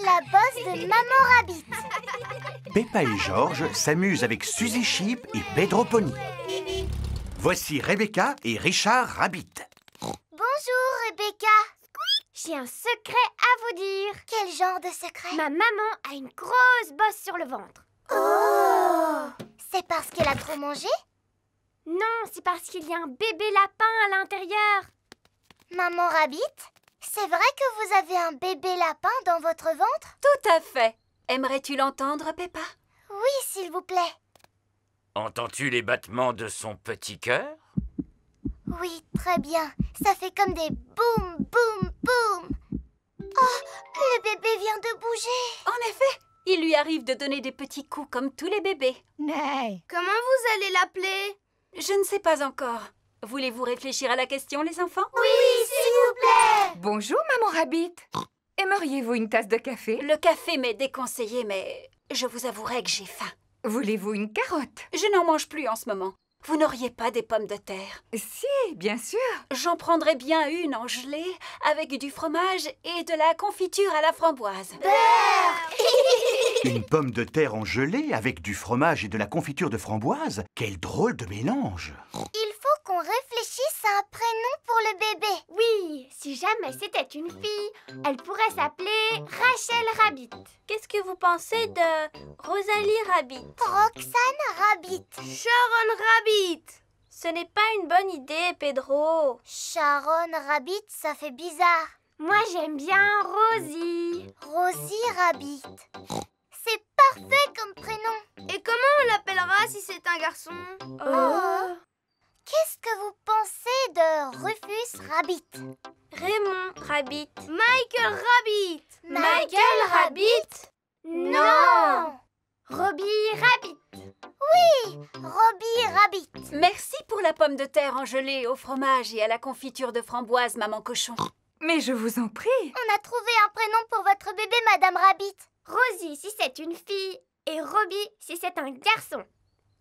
La bosse de Maman Rabbit. Peppa et George s'amusent avec Suzy Sheep et Pedro Pony. Voici Rebecca et Richard Rabbit. Bonjour, Rebecca. J'ai un secret à vous dire. Quel genre de secret? Ma maman a une grosse bosse sur le ventre. Oh! C'est parce qu'elle a trop mangé? Non, c'est parce qu'il y a un bébé lapin à l'intérieur. Maman Rabbit, c'est vrai que vous avez un bébé lapin dans votre ventre? Tout à fait. Aimerais-tu l'entendre, Peppa? Oui, s'il vous plaît. Entends-tu les battements de son petit cœur? Oui, très bien. Ça fait comme des boum, boum, boum. Oh, le bébé vient de bouger. En effet, il lui arrive de donner des petits coups comme tous les bébés. Nee. Comment vous allez l'appeler? Je ne sais pas encore. Voulez-vous réfléchir à la question, les enfants? Oui, s'il vous plaît. Bonjour, Maman Rabbit. Aimeriez-vous une tasse de café? Le café m'est déconseillé, mais je vous avouerai que j'ai faim. Voulez-vous une carotte? Je n'en mange plus en ce moment. Vous n'auriez pas des pommes de terre? Si, bien sûr. J'en prendrais bien une en gelée, avec du fromage et de la confiture à la framboise. Une pomme de terre en gelée avec du fromage et de la confiture de framboise? Quel drôle de mélange! Il faut qu'on réfléchisse à un prénom pour le bébé. Oui, si jamais c'était une fille, elle pourrait s'appeler Rachel Rabbit. Qu'est-ce que vous pensez de Rosalie Rabbit? Roxane Rabbit. Sharon Rabbit. Ce n'est pas une bonne idée, Pedro. Sharon Rabbit, ça fait bizarre. Moi, j'aime bien Rosie. Rosie Rabbit. C'est parfait comme prénom. Et comment on l'appellera si c'est un garçon? Oh. Qu'est-ce que vous pensez de Rufus Rabbit? Raymond Rabbit. Michael Rabbit. Michael Rabbit? Non. Robbie Rabbit. Oui, Robbie Rabbit. Merci pour la pomme de terre en gelée au fromage et à la confiture de framboise, maman cochon. Mais je vous en prie. On a trouvé un prénom pour votre bébé, Madame Rabbit. Rosie si c'est une fille et Robbie si c'est un garçon.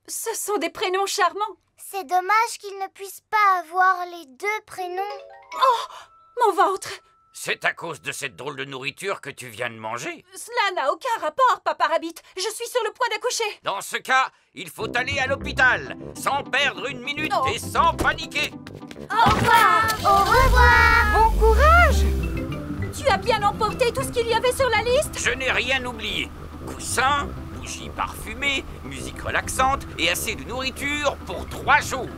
Ce sont des prénoms charmants. C'est dommage qu'il ne puisse pas avoir les deux prénoms. Mon ventre! C'est à cause de cette drôle de nourriture que tu viens de manger. Cela n'a aucun rapport, Papa Rabbit. Je suis sur le point d'accoucher. Dans ce cas, il faut aller à l'hôpital, sans perdre une minute Oh. et sans paniquer. Au revoir. Au revoir. Bon courage. Tu as bien emporté tout ce qu'il y avait sur la liste? Je n'ai rien oublié. Coussins, bougies parfumées, musique relaxante et assez de nourriture pour 3 jours.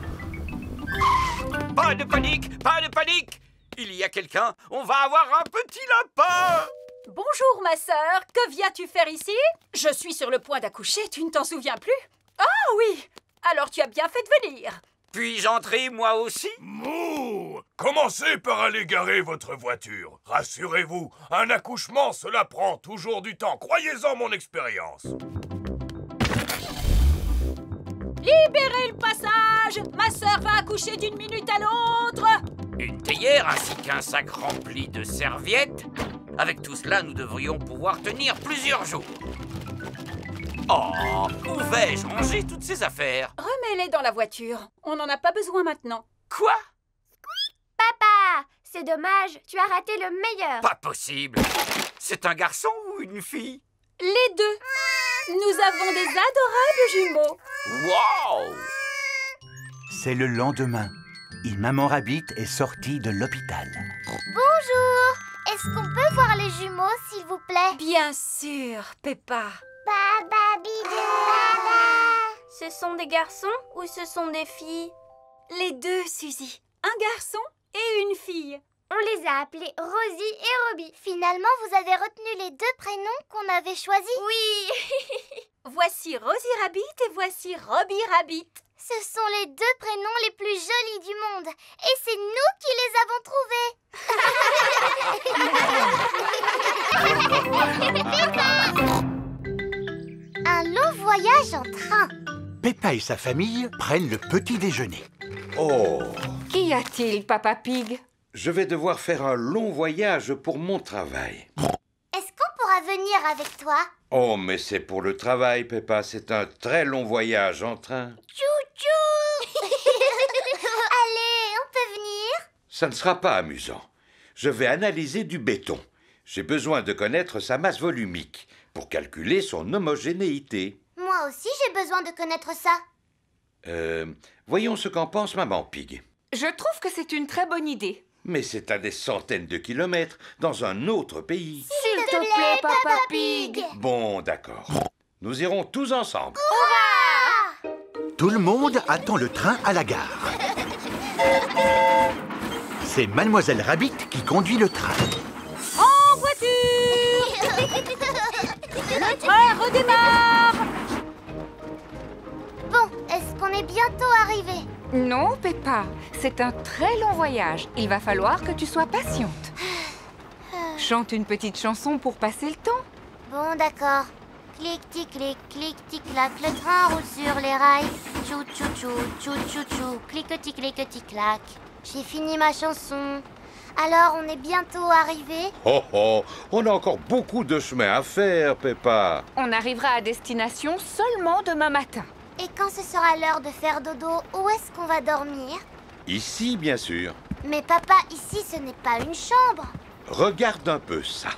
Pas de panique, pas de panique. Il y a quelqu'un, on va avoir un petit lapin. Bonjour, ma sœur. Que viens-tu faire ici? Je suis sur le point d'accoucher, tu ne t'en souviens plus? Ah oui! Alors tu as bien fait de venir. Puis-je entrer moi aussi? Mouh! Commencez par aller garer votre voiture. Rassurez-vous, un accouchement, cela prend toujours du temps. Croyez-en mon expérience. Libérez le passage! Ma sœur va accoucher d'une minute à l'autre! Une théière ainsi qu'un sac rempli de serviettes. Avec tout cela, nous devrions pouvoir tenir plusieurs jours. Oh, où vais-je ranger toutes ces affaires? Remets-les dans la voiture. On n'en a pas besoin maintenant. Quoi? Papa, c'est dommage, tu as raté le meilleur. Pas possible. C'est un garçon ou une fille? Les deux. Nous avons des adorables jumeaux. Wow! C'est le lendemain et Maman Rabbit est sortie de l'hôpital. Bonjour. Est-ce qu'on peut voir les jumeaux, s'il vous plaît? Bien sûr, Peppa. Baba bidou. Baba. Ce sont des garçons ou ce sont des filles? Les deux, Suzy. Un garçon et une fille. On les a appelés Rosie et Robbie. Finalement, vous avez retenu les deux prénoms qu'on avait choisis? Oui. Voici Rosie Rabbit et voici Robbie Rabbit. Ce sont les deux prénoms les plus jolis du monde. Et c'est nous qui les avons trouvés. Un long voyage en train. Peppa et sa famille prennent le petit déjeuner. Oh, Qu'y a-t-il, Papa Pig? je vais devoir faire un long voyage pour mon travail. Est-ce qu'on pourra venir avec toi? Oh, mais c'est pour le travail, Peppa. C'est un très long voyage en train. Chou-chou. Allez, on peut venir? Ça ne sera pas amusant. Je vais analyser du béton. J'ai besoin de connaître sa masse volumique pour calculer son homogénéité. Moi aussi, j'ai besoin de connaître ça. Voyons ce qu'en pense Maman Pig. Je trouve que c'est une très bonne idée. Mais c'est à des centaines de kilomètres, dans un autre pays. S'il te plaît, Papa Pig. Bon, d'accord. Nous irons tous ensemble. Tout le monde attend le train à la gare. C'est Mademoiselle Rabbit qui conduit le train. En voiture! Le train redémarre! Bon, est-ce qu'on est bientôt arrivé? Non, Peppa, c'est un très long voyage. Il va falloir que tu sois patiente. Chante une petite chanson pour passer le temps. Bon, d'accord. Clic-tic-clic, clic-tic-clac, le train roule sur les rails. Tchou-tchou-tchou, tchou-tchou-tchou, clic-tic-clic-tic-clac. J'ai fini ma chanson. Alors, on est bientôt arrivé? Oh oh, on a encore beaucoup de chemin à faire, Peppa. On arrivera à destination seulement demain matin. Et quand ce sera l'heure de faire dodo, où est-ce qu'on va dormir? Ici, bien sûr. Mais papa, ici, ce n'est pas une chambre. Regarde un peu ça.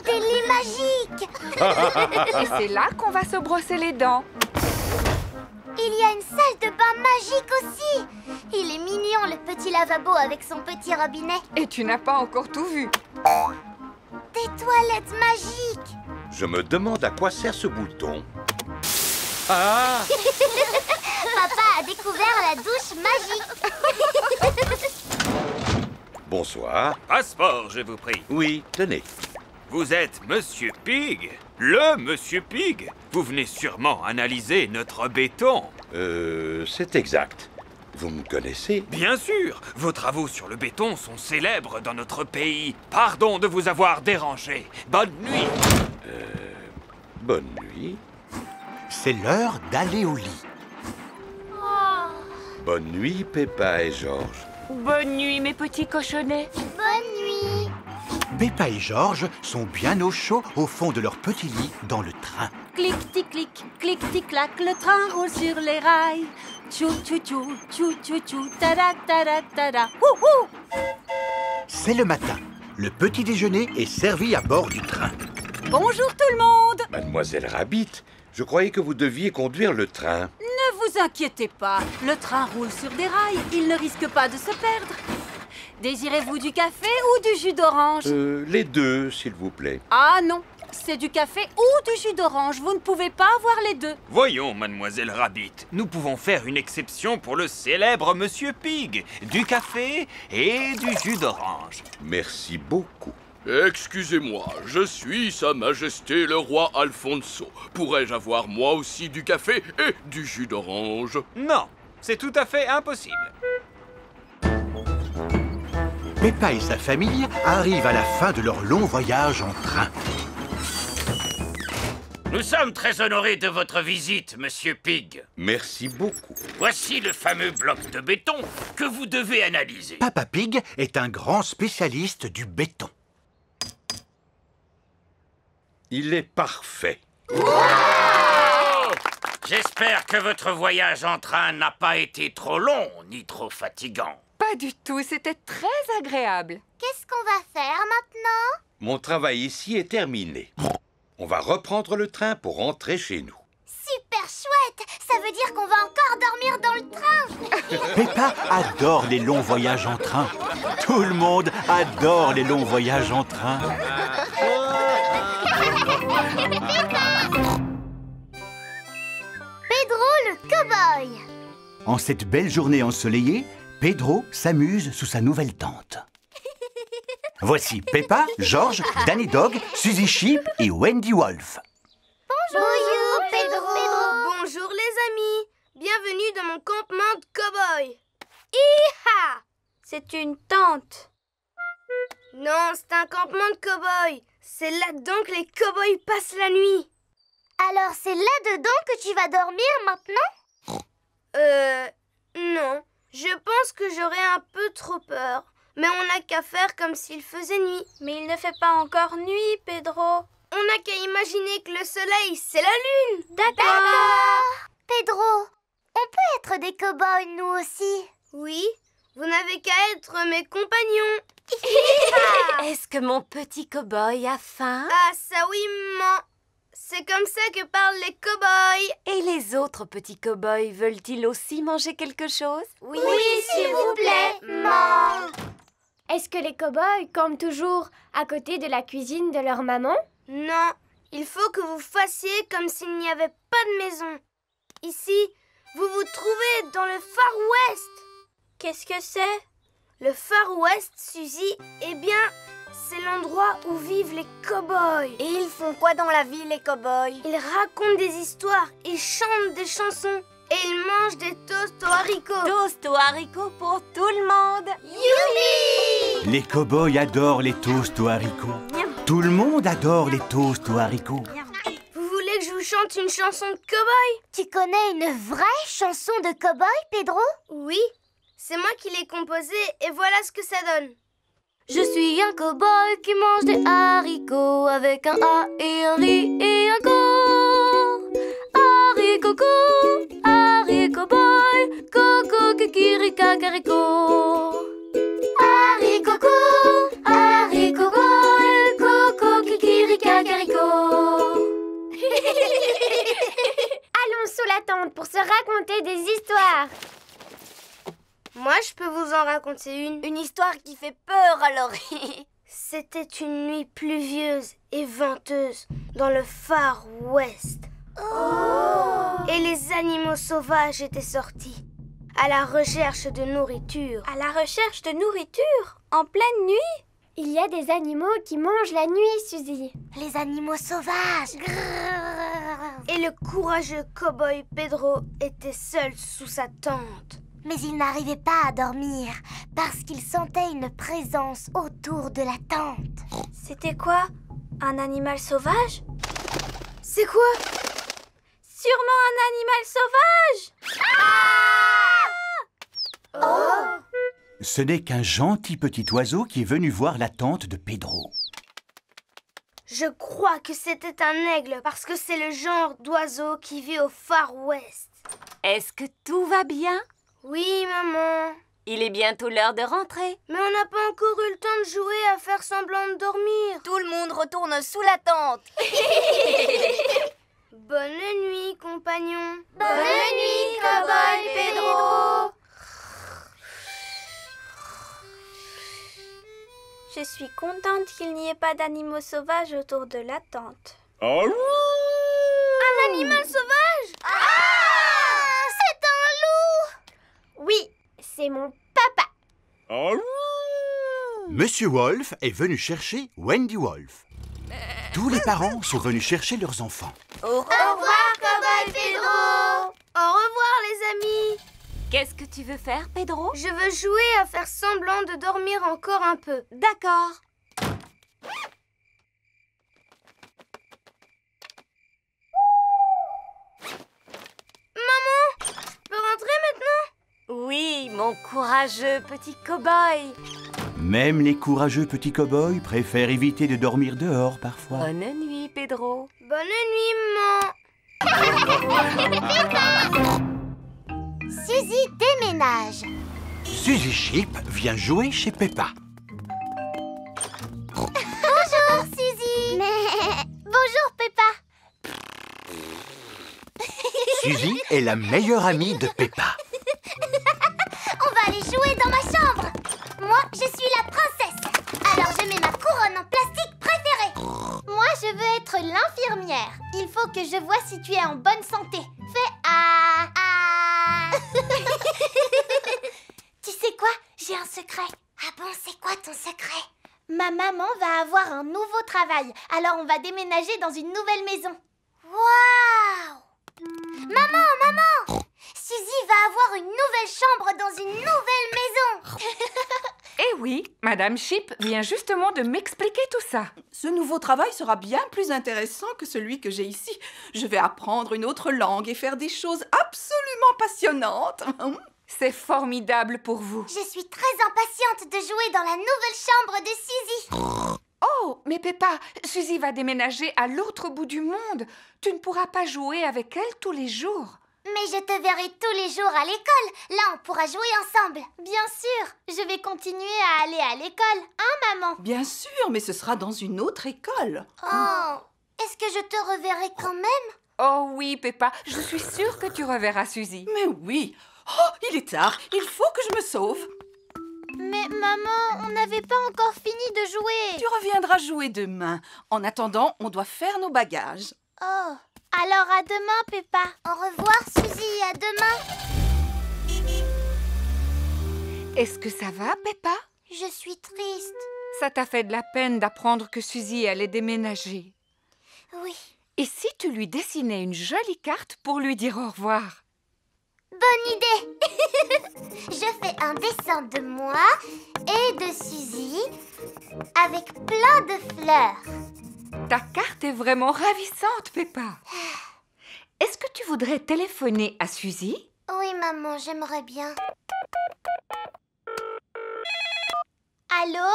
Des lits magiques! Et c'est là qu'on va se brosser les dents. Il y a une salle de bain magique aussi! Il est mignon, le petit lavabo avec son petit robinet. Et tu n'as pas encore tout vu. Des toilettes magiques! Je me demande à quoi sert ce bouton. Ah! Papa a découvert la douche magique. Bonsoir. Passeport, je vous prie. Oui, tenez. Vous êtes Monsieur Pig? Le Monsieur Pig? Vous venez sûrement analyser notre béton. C'est exact. Vous me connaissez? Bien sûr, vos travaux sur le béton sont célèbres dans notre pays. Pardon de vous avoir dérangé. Bonne nuit. Bonne nuit. C'est l'heure d'aller au lit. Bonne nuit, Peppa et Georges. Bonne nuit, mes petits cochonnets. Bonne nuit. Peppa et Georges sont bien au chaud au fond de leur petit lit dans le train. Clic-tic-clic, clic-tic-clac, le train roule sur les rails. Tchou-tchou-tchou, tchou-tchou-tchou, tada-tada-tada. Wouhou! C'est le matin. Le petit déjeuner est servi à bord du train. Bonjour tout le monde! Mademoiselle Rabbit, je croyais que vous deviez conduire le train. Ne vous inquiétez pas, le train roule sur des rails, il ne risque pas de se perdre. Désirez-vous du café ou du jus d'orange? Les deux, s'il vous plaît. Ah non, c'est du café ou du jus d'orange, vous ne pouvez pas avoir les deux. Voyons, Mademoiselle Rabbit, nous pouvons faire une exception pour le célèbre Monsieur Pig. Du café et du jus d'orange. Merci beaucoup. Excusez-moi, je suis Sa Majesté le roi Alfonso. Pourrais-je avoir moi aussi du café et du jus d'orange? Non, c'est tout à fait impossible. Peppa et sa famille arrivent à la fin de leur long voyage en train. Nous sommes très honorés de votre visite, Monsieur Pig. Merci beaucoup. Voici le fameux bloc de béton que vous devez analyser. Papa Pig est un grand spécialiste du béton. Il est parfait. J'espère que votre voyage en train n'a pas été trop long ni trop fatigant. Pas du tout, c'était très agréable. Qu'est-ce qu'on va faire maintenant? Mon travail ici est terminé. On va reprendre le train pour rentrer chez nous. Super chouette! Ça veut dire qu'on va encore dormir dans le train. Peppa adore les longs voyages en train. Tout le monde adore les longs voyages en train. Pedro le cow-boy. En cette belle journée ensoleillée, Pedro s'amuse sous sa nouvelle tente. Voici Peppa, Georges, Danny Dog, Suzy Sheep et Wendy Wolf. Bonjour Pedro. Bonjour les amis. Bienvenue dans mon campement de cow-boy. Hi-ha! C'est une tente. Non, c'est un campement de cow-boy. C'est là-dedans que les cow-boys passent la nuit. Alors c'est là-dedans que tu vas dormir maintenant? Non. Je pense que j'aurais un peu trop peur. Mais on n'a qu'à faire comme s'il faisait nuit. Mais il ne fait pas encore nuit, Pedro. On n'a qu'à imaginer que le soleil, c'est la lune. D'accord. Pedro, on peut être des cow-boys nous aussi? Oui, Vous n'avez qu'à être mes compagnons. Est-ce que mon petit cow-boy a faim? Ah, ça oui, maman. C'est comme ça que parlent les cow-boys. Et les autres petits cow-boys veulent-ils aussi manger quelque chose? Oui, s'il vous plaît, maman. Est-ce que les cow-boys campent toujours à côté de la cuisine de leur maman? Non, il faut que vous fassiez comme s'il n'y avait pas de maison. Ici, vous vous trouvez dans le Far West. Qu'est-ce que c'est? Le Far West, Suzy, eh bien, c'est l'endroit où vivent les cow-boys. Et ils font quoi dans la vie, les cow-boys? Ils racontent des histoires, ils chantent des chansons et ils mangent des toasts aux haricots. Toast aux haricots pour tout le monde. Youpi! Les cow-boys adorent les toasts aux haricots. Tout le monde adore les toasts aux haricots. Vous voulez que je vous chante une chanson de cow-boy? Tu connais une vraie chanson de cow-boy, Pedro? Oui, c'est moi qui l'ai composée et voilà ce que ça donne. Je suis un cow-boy qui mange des haricots avec un A et un riz et un co. Haricot co, haricot boy, coco kikiri kakariko. Haricot co, haricot boy, coco kikiri kakariko. Allons sous la tente pour se raconter des histoires. Moi, je peux vous en raconter une. Une histoire qui fait peur alors. C'était une nuit pluvieuse et venteuse dans le Far West. Et les animaux sauvages étaient sortis à la recherche de nourriture. À la recherche de nourriture? En pleine nuit? Il y a des animaux qui mangent la nuit, Suzy. Les animaux sauvages. Et le courageux cow-boy Pedro était seul sous sa tente. Mais il n'arrivait pas à dormir parce qu'il sentait une présence autour de la tente. C'était quoi? Un animal sauvage? C'est quoi? Sûrement un animal sauvage! Ce n'est qu'un gentil petit oiseau qui est venu voir la tente de Pedro. Je crois que c'était un aigle parce que c'est le genre d'oiseau qui vit au Far West. Est-ce que tout va bien? Oui, maman. Il est bientôt l'heure de rentrer. Mais on n'a pas encore eu le temps de jouer à faire semblant de dormir. Tout le monde retourne sous la tente. Bonne nuit, compagnon. Bonne nuit, cow-boy Pedro. Je suis contente qu'il n'y ait pas d'animaux sauvages autour de la tente. Un animal sauvage? C'est un loup! Oui, c'est mon papa. Monsieur Wolf est venu chercher Wendy Wolf. Tous les parents sont venus chercher leurs enfants. Au revoir, cow-boy Pedro. Au revoir, les amis. Qu'est-ce que tu veux faire, Pedro? Je veux jouer à faire semblant de dormir encore un peu. D'accord. Maman, je peux rentrer maintenant? Oui, mon courageux petit cow-boy. Même les courageux petits cow-boys préfèrent éviter de dormir dehors parfois. Bonne nuit, Pedro. Bonne nuit, maman. Suzy déménage. Suzy Sheep vient jouer chez Peppa. Bonjour, Suzy. Bonjour, Peppa. Suzy est la meilleure amie de Peppa. On va aller jouer dans ma chambre. Moi, je suis la princesse. Alors, je mets ma couronne en plastique préférée. Moi, je veux être l'infirmière. Il faut que je vois si tu es en bonne santé. Fais ah. Tu sais quoi? J'ai un secret. Ah bon, c'est quoi ton secret? Ma maman va avoir un nouveau travail. Alors, on va déménager dans une nouvelle maison. Waouh! Maman! Suzy va avoir une nouvelle chambre dans une nouvelle maison. Eh oui, Madame Sheep vient justement de m'expliquer tout ça. Ce nouveau travail sera bien plus intéressant que celui que j'ai ici. Je vais apprendre une autre langue et faire des choses absolument passionnantes. C'est formidable pour vous. Je suis très impatiente de jouer dans la nouvelle chambre de Suzy. Oh, mais Peppa, Suzy va déménager à l'autre bout du monde. Tu ne pourras pas jouer avec elle tous les jours. Mais je te verrai tous les jours à l'école. Là, on pourra jouer ensemble. Bien sûr, je vais continuer à aller à l'école, hein, maman? Bien sûr, mais ce sera dans une autre école. Oh, est-ce que je te reverrai quand même? Oh oui, Peppa, je suis sûre que tu reverras Suzy. Mais oui. Oh, il est tard. Il faut que je me sauve. Mais maman, on n'avait pas encore fini de jouer. Tu reviendras jouer demain. En attendant, on doit faire nos bagages. Oh, alors à demain, Peppa. Au revoir, Suzy, à demain. Est-ce que ça va, Peppa? Je suis triste. Ça t'a fait de la peine d'apprendre que Suzy allait déménager. Oui. Et si tu lui dessinais une jolie carte pour lui dire au revoir? Bonne idée. Je fais un dessin de moi et de Suzy avec plein de fleurs. Ta carte est vraiment ravissante, Peppa. Est-ce que tu voudrais téléphoner à Suzy? Oui, maman, j'aimerais bien. Allô?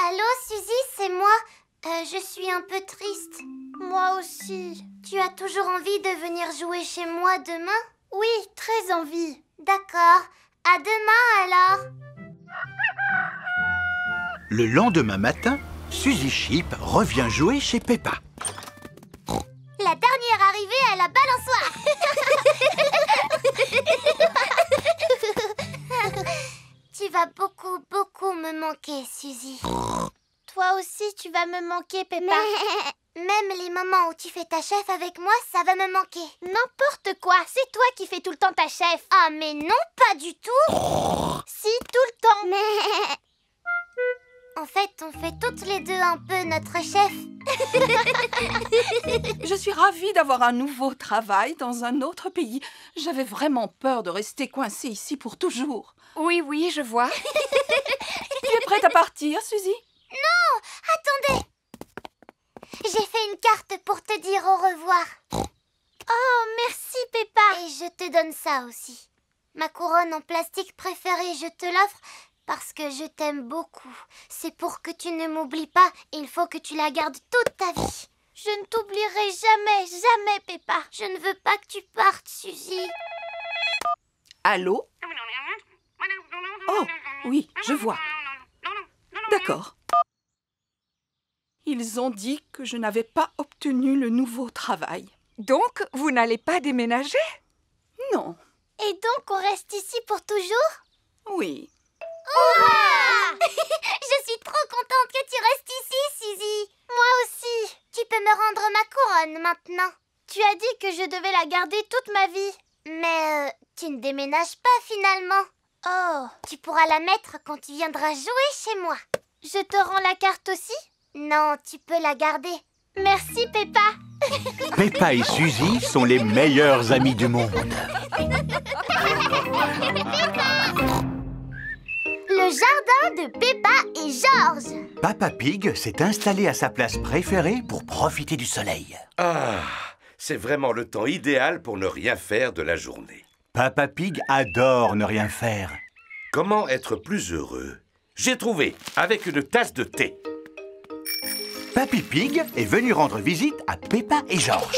Allô, Suzy, c'est moi. Je suis un peu triste. Moi aussi. Tu as toujours envie de venir jouer chez moi demain? Oui, très envie. D'accord. À demain, alors. Le lendemain matin, Suzy Sheep revient jouer chez Peppa. La dernière arrivée à la balançoire. Tu vas beaucoup, beaucoup me manquer, Suzy. Toi aussi, tu vas me manquer, Peppa. Même les moments où tu fais ta chef avec moi, ça va me manquer. N'importe quoi, c'est toi qui fais tout le temps ta chef. Ah, mais non, pas du tout. Si, tout le temps. Mais... En fait, on fait toutes les deux un peu notre chef. Je suis ravie d'avoir un nouveau travail dans un autre pays. J'avais vraiment peur de rester coincée ici pour toujours. Oui, oui, je vois. Tu es prête à partir, Suzy? Non, attendez. J'ai fait une carte pour te dire au revoir. Oh, merci, Peppa. Et je te donne ça aussi. Ma couronne en plastique préférée, je te l'offre parce que je t'aime beaucoup. C'est pour que tu ne m'oublies pas. Il faut que tu la gardes toute ta vie. Je ne t'oublierai jamais, jamais, Peppa. Je ne veux pas que tu partes, Suzy. Allô? Oh, oui, je vois. D'accord. Ils ont dit que je n'avais pas obtenu le nouveau travail. Donc, vous n'allez pas déménager? Non. Et donc, on reste ici pour toujours? Oui. Je suis trop contente que tu restes ici, Suzy. Moi aussi. Tu peux me rendre ma couronne maintenant. Tu as dit que je devais la garder toute ma vie. Mais tu ne déménages pas finalement. Oh. Tu pourras la mettre quand tu viendras jouer chez moi. Je te rends la carte aussi? Non, tu peux la garder. Merci, Peppa. Peppa et Suzy sont les meilleurs amis du monde. Le jardin de Peppa et George. Papa Pig s'est installé à sa place préférée pour profiter du soleil. Ah, c'est vraiment le temps idéal pour ne rien faire de la journée. Papa Pig adore ne rien faire. Comment être plus heureux? J'ai trouvé, avec une tasse de thé. Papy Pig est venu rendre visite à Peppa et George.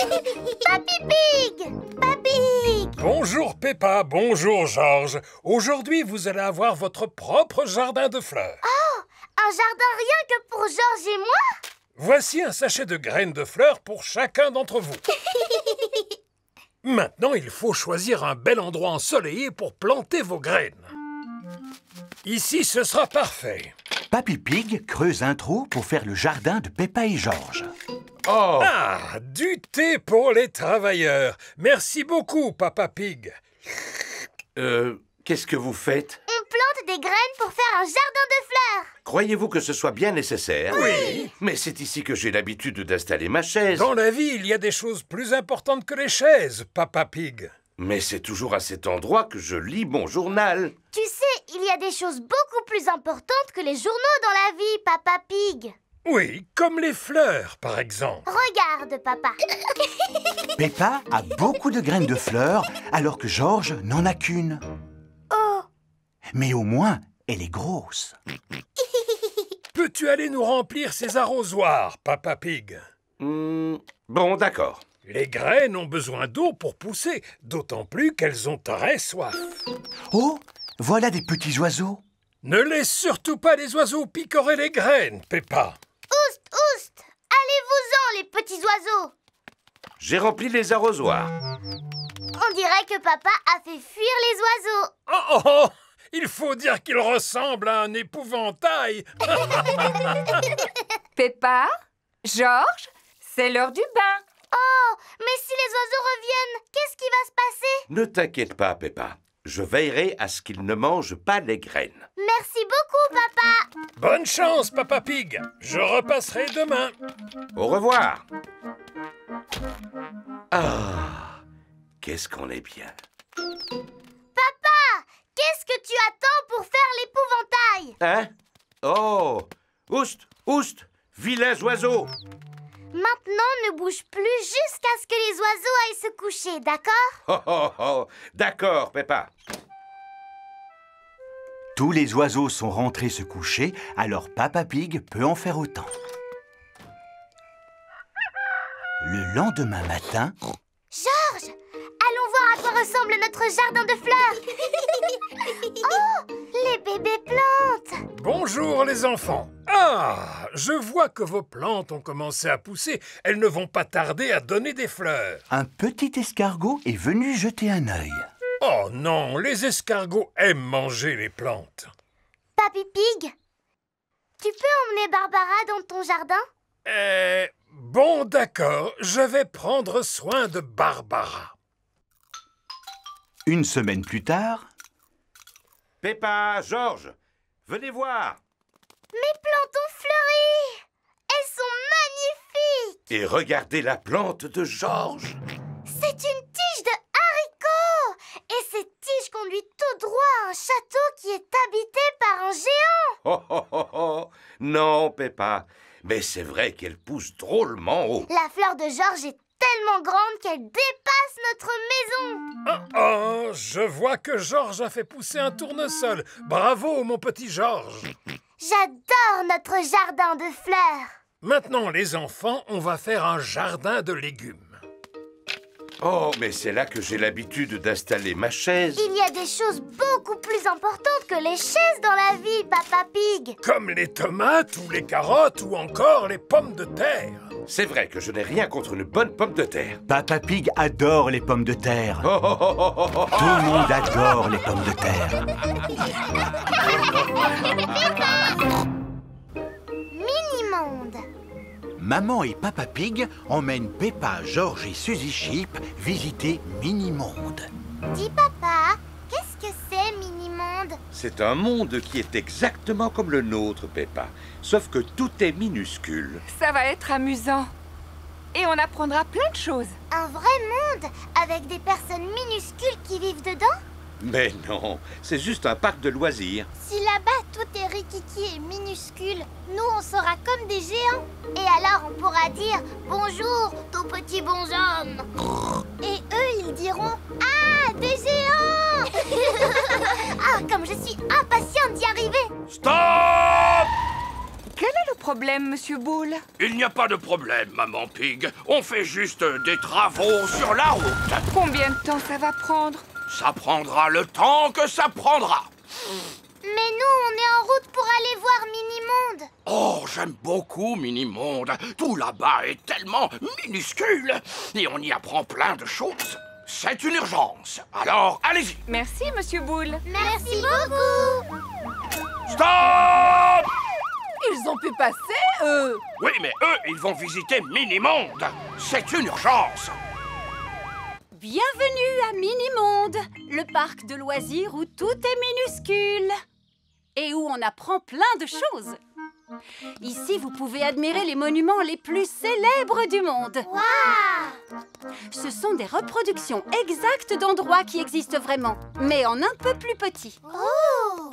Papy Pig! Papy! Bonjour Peppa, bonjour George. Aujourd'hui, vous allez avoir votre propre jardin de fleurs. Oh! Un jardin rien que pour George et moi? Voici un sachet de graines de fleurs pour chacun d'entre vous. Maintenant, il faut choisir un bel endroit ensoleillé pour planter vos graines. Ici, ce sera parfait. Papy Pig creuse un trou pour faire le jardin de Peppa et George. Oh! Ah, du thé pour les travailleurs. Merci beaucoup, Papa Pig. Qu'est-ce que vous faites? On plante des graines pour faire un jardin de fleurs. Croyez-vous que ce soit bien nécessaire? Oui. Mais c'est ici que j'ai l'habitude d'installer ma chaise. Dans la vie, il y a des choses plus importantes que les chaises, Papa Pig. Mais c'est toujours à cet endroit que je lis mon journal. Tu sais, il y a des choses beaucoup plus importantes que les journaux dans la vie, Papa Pig. Oui, comme les fleurs, par exemple. Regarde, Papa. Peppa a beaucoup de graines de fleurs, alors que George n'en a qu'une. Oh! Mais au moins, elle est grosse. Peux-tu aller nous remplir ces arrosoirs, Papa Pig? Bon, d'accord. Les graines ont besoin d'eau pour pousser, d'autant plus qu'elles ont très soif. Oh, voilà des petits oiseaux. Ne laisse surtout pas les oiseaux picorer les graines, Peppa. Oust, oust! Allez-vous-en, les petits oiseaux! J'ai rempli les arrosoirs. On dirait que papa a fait fuir les oiseaux. Oh, oh, oh! Il faut dire qu'il ressemble à un épouvantail. Peppa, Georges, c'est l'heure du bain. Oh, mais si les oiseaux reviennent, qu'est-ce qui va se passer? Ne t'inquiète pas, Peppa. Je veillerai à ce qu'ils ne mangent pas les graines. Merci beaucoup, papa. Bonne chance, Papa Pig. Je repasserai demain. Au revoir. Ah, qu'est-ce qu'on est bien. Papa, qu'est-ce que tu attends pour faire l'épouvantail? Hein? Oh! Oust, oust, vilains oiseaux! Maintenant, ne bouge plus jusqu'à ce que les oiseaux aillent se coucher, d'accord? Oh, oh, oh. D'accord, Peppa. Tous les oiseaux sont rentrés se coucher, alors Papa Pig peut en faire autant. Le lendemain matin... Georges, allons voir à quoi ressemble notre jardin de fleurs. Oh, les bébés plantes. Bonjour les enfants. Ah, je vois que vos plantes ont commencé à pousser. Elles ne vont pas tarder à donner des fleurs. Un petit escargot est venu jeter un œil. Oh non, les escargots aiment manger les plantes. Papy Pig, tu peux emmener Barbara dans ton jardin? Bon d'accord, je vais prendre soin de Barbara. Une semaine plus tard... Peppa, Georges, venez voir. Mes plantes ont fleuri. Elles sont magnifiques. Et regardez la plante de Georges. C'est une tige de haricots. Et cette tige conduit tout droit à un château qui est habité par un géant. Oh, oh, oh, oh. Non, Peppa, mais c'est vrai qu'elle pousse drôlement haut. La fleur de Georges est tellement grande qu'elle dépasse notre maison. Oh, je vois que Georges a fait pousser un tournesol. Bravo, mon petit Georges. J'adore notre jardin de fleurs. Maintenant, les enfants, on va faire un jardin de légumes. Oh, mais c'est là que j'ai l'habitude d'installer ma chaise. Il y a des choses beaucoup plus importantes que les chaises dans la vie, Papa Pig. Comme les tomates ou les carottes ou encore les pommes de terre. C'est vrai que je n'ai rien contre une bonne pomme de terre. Papa Pig adore les pommes de terre. Oh, oh, oh, oh, oh, oh. Tout le monde adore les pommes de terre. Mini-monde. Maman et Papa Pig emmènent Peppa, Georges et Suzy Sheep visiter Mini-monde. Dis papa, qu'est-ce que c'est Mini-monde? C'est un monde qui est exactement comme le nôtre, Peppa. Sauf que tout est minuscule. Ça va être amusant. Et on apprendra plein de choses. Un vrai monde avec des personnes minuscules qui vivent dedans? Mais non, c'est juste un parc de loisirs. Si là-bas tout est rikiki et minuscule, nous on sera comme des géants. Et alors on pourra dire « Bonjour, tout petit bonhomme !» Et eux ils diront « Ah, des géants !» Ah, comme je suis impatiente d'y arriver. Stop! Quel est le problème, Monsieur Boule? Il n'y a pas de problème, Maman Pig. On fait juste des travaux sur la route. Combien de temps ça va prendre? Ça prendra le temps que ça prendra. Mais nous, on est en route pour aller voir Mini-monde. Oh, j'aime beaucoup Mini-monde. Tout là-bas est tellement minuscule. Et on y apprend plein de choses. C'est une urgence. Alors, allez-y. Merci, Monsieur Boule. Merci beaucoup. Stop! Ils ont pu passer, eux. Oui, mais eux, ils vont visiter Mini-monde. C'est une urgence. Bienvenue à Mini-monde, le parc de loisirs où tout est minuscule et où on apprend plein de choses. Ici, vous pouvez admirer les monuments les plus célèbres du monde. Waouh! Ce sont des reproductions exactes d'endroits qui existent vraiment, mais en un peu plus petit. Oh!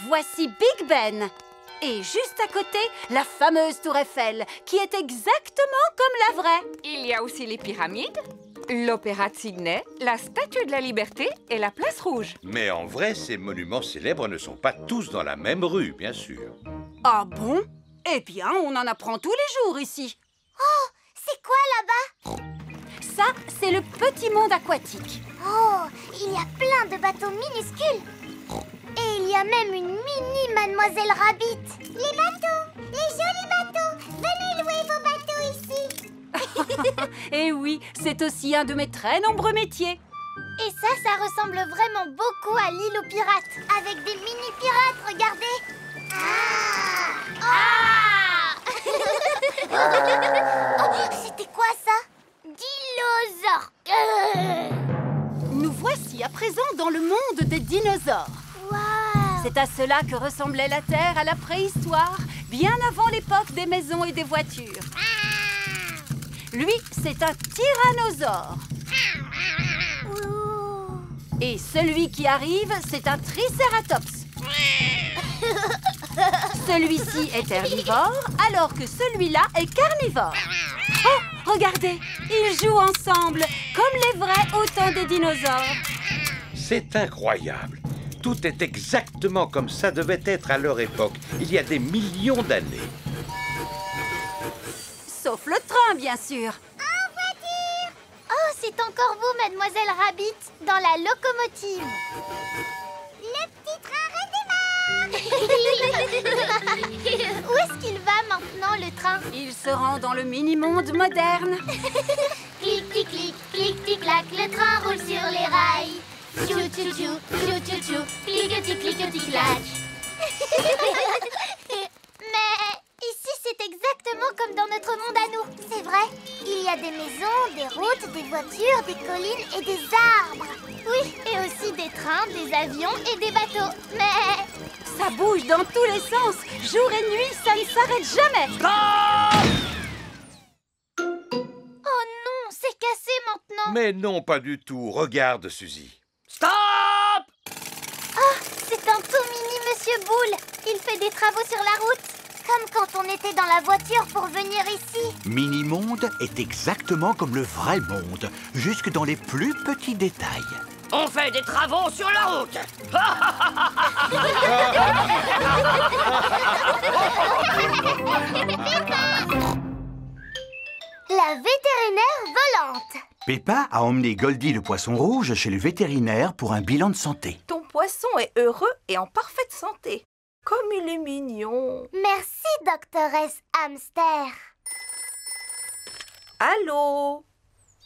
Voici Big Ben. Et juste à côté, la fameuse Tour Eiffel, qui est exactement comme la vraie. Il y a aussi les pyramides, l'Opéra de Sydney, la Statue de la Liberté et la Place Rouge. Mais en vrai, ces monuments célèbres ne sont pas tous dans la même rue, bien sûr. Ah bon? Eh bien, on en apprend tous les jours ici. Oh, c'est quoi là-bas? Ça, c'est le petit monde aquatique. Oh, il y a plein de bateaux minuscules. Et il y a même une mini Mademoiselle Rabbit. Les bateaux, les jolis bateaux. Venez louer vos bateaux ici. Et oui, c'est aussi un de mes très nombreux métiers. Et ça ressemble vraiment beaucoup à l'île aux pirates. Avec des mini-pirates, regardez. Oh, c'était quoi ça? Dinosaure. Nous voici à présent dans le monde des dinosaures. Wow. C'est à cela que ressemblait la Terre à la préhistoire, bien avant l'époque des maisons et des voitures. Lui, c'est un tyrannosaure. Et celui qui arrive, c'est un tricératops. Celui-ci est herbivore, alors que celui-là est carnivore. Oh, regardez, ils jouent ensemble, comme les vrais au temps des dinosaures. C'est incroyable. Tout est exactement comme ça devait être à leur époque, il y a des millions d'années. Sauf le train, bien sûr. En voiture. Oh, c'est encore vous, Mademoiselle Rabbit, dans la locomotive. Le petit train redémarre. Où est-ce qu'il va maintenant, le train? Il se rend dans le mini-monde moderne. Clic, clic, clic, clic, clic, clac, le train roule sur les rails. Tchou, tchou, tchou, tchou, tchou, tchou, cliquetis, cliquetis, clac. Mais ici, c'est exactement comme dans notre monde à nous. C'est vrai, il y a des maisons, des routes, des voitures, des collines et des arbres. Oui, et aussi des trains, des avions et des bateaux. Mais ça bouge dans tous les sens. Jour et nuit, ça ne s'arrête jamais. Oh non, c'est cassé maintenant. Mais non, pas du tout. Regarde, Suzy. Stop! Ah, c'est un tout mini Monsieur Boule. Il fait des travaux sur la route. Comme quand on était dans la voiture pour venir ici. Mini-monde est exactement comme le vrai monde, jusque dans les plus petits détails. On fait des travaux sur la route. La vétérinaire volante. Peppa a emmené Goldie le poisson rouge chez le vétérinaire pour un bilan de santé. Ton poisson est heureux et en parfaite santé. Comme il est mignon. Merci, doctoresse Hamster. Allô?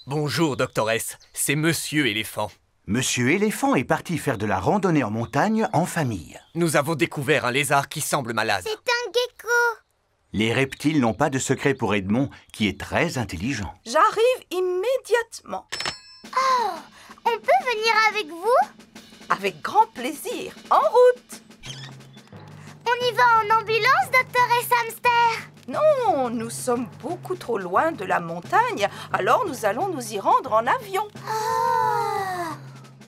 Bonjour, doctoresse. C'est Monsieur Éléphant. Monsieur Éléphant est parti faire de la randonnée en montagne en famille. Nous avons découvert un lézard qui semble malade. C'est un gecko. Les reptiles n'ont pas de secret pour Edmond, qui est très intelligent. J'arrive immédiatement. Oh, on peut venir avec vous? Avec grand plaisir. En route. On y va en ambulance, doctoresse Hamster? Non, nous sommes beaucoup trop loin de la montagne, alors nous allons nous y rendre en avion. Oh,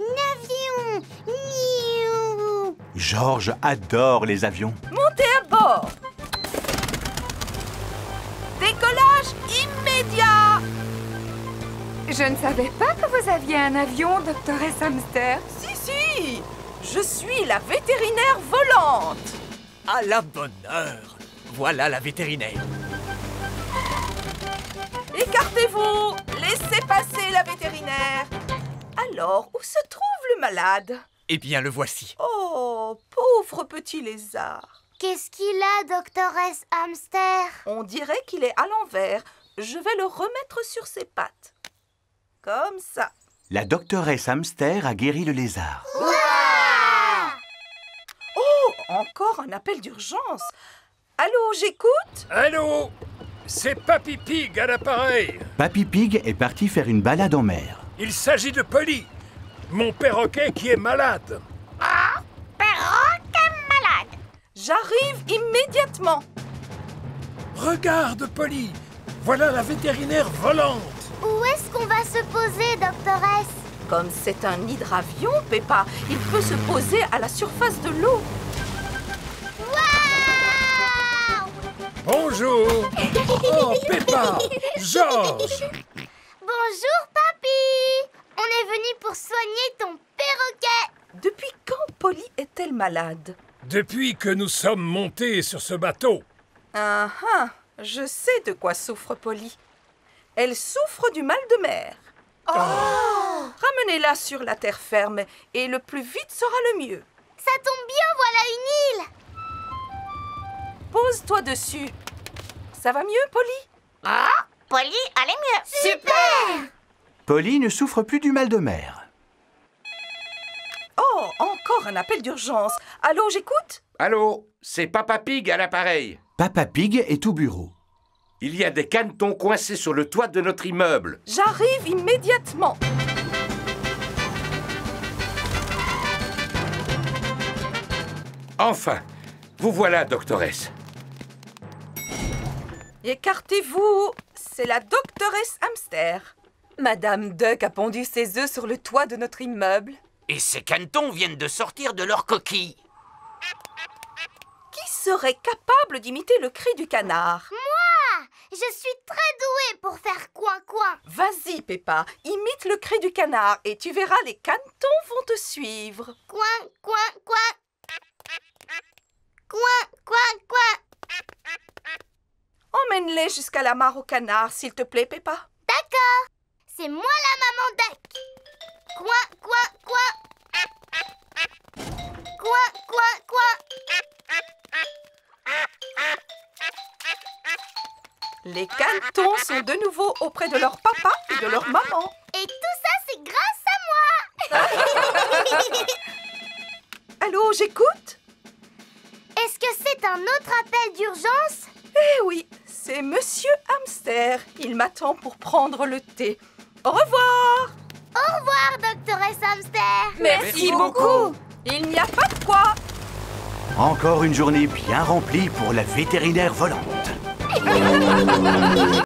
l'avion! Niou. Georges adore les avions. Montez à bord. Décollage immédiat. Je ne savais pas que vous aviez un avion, doctoresse Hamster. Si, je suis la vétérinaire volante. À la bonne heure. Voilà la vétérinaire. Écartez-vous. Laissez passer la vétérinaire. Alors, où se trouve le malade? Eh bien, le voici. Oh, pauvre petit lézard. Qu'est-ce qu'il a, doctoresse Hamster? On dirait qu'il est à l'envers. Je vais le remettre sur ses pattes. Comme ça. La doctoresse Hamster a guéri le lézard. Ouah! Oh, encore un appel d'urgence. Allô, j'écoute? Allô? C'est Papy Pig à l'appareil. Papy Pig est parti faire une balade en mer. Il s'agit de Polly, mon perroquet qui est malade. Ah, perroquet malade. J'arrive immédiatement. Regarde, Polly. Voilà la vétérinaire volante. Où est-ce qu'on va se poser, doctoresse? Comme c'est un hydravion, Peppa, il peut se poser à la surface de l'eau. Bonjour. Oh, Peppa. Georges. Bonjour, papy. On est venu pour soigner ton perroquet. Depuis quand Polly est-elle malade? Depuis que nous sommes montés sur ce bateau. Je sais de quoi souffre Polly. Elle souffre du mal de mer. Ramenez-la sur la terre ferme et le plus vite sera le mieux. Ça tombe bien, voilà une île. Pose-toi dessus. Ça va mieux, Polly? Polly, allez mieux. Super. Polly ne souffre plus du mal de mer. Oh, encore un appel d'urgence. Allô, j'écoute? Allô, c'est Papa Pig à l'appareil. Papa Pig est au bureau. Il y a des canetons coincés sur le toit de notre immeuble. J'arrive immédiatement. Enfin, vous voilà, doctoresse. Écartez-vous. C'est la doctoresse Hamster. Madame Duck a pondu ses œufs sur le toit de notre immeuble. Et ces canetons viennent de sortir de leur coquille. Qui serait capable d'imiter le cri du canard? Moi, je suis très douée pour faire coin-coin. Vas-y, Peppa, imite le cri du canard et tu verras, les canetons vont te suivre. Coin, coin, coin. Coin, coin, coin. Emmène-les jusqu'à la mare au canard, s'il te plaît, Peppa. D'accord. C'est moi la maman Duck. Coin, coin, coin. Coin, coin, coin. Les canetons sont de nouveau auprès de leur papa et de leur maman. Et tout ça, c'est grâce à moi. Allô, j'écoute? Est-ce que c'est un autre appel d'urgence? Eh oui, c'est Monsieur Hamster. Il m'attend pour prendre le thé. Au revoir. Au revoir, doctoresse Hamster. Merci beaucoup. Il n'y a pas de quoi. Encore une journée bien remplie pour la vétérinaire volante.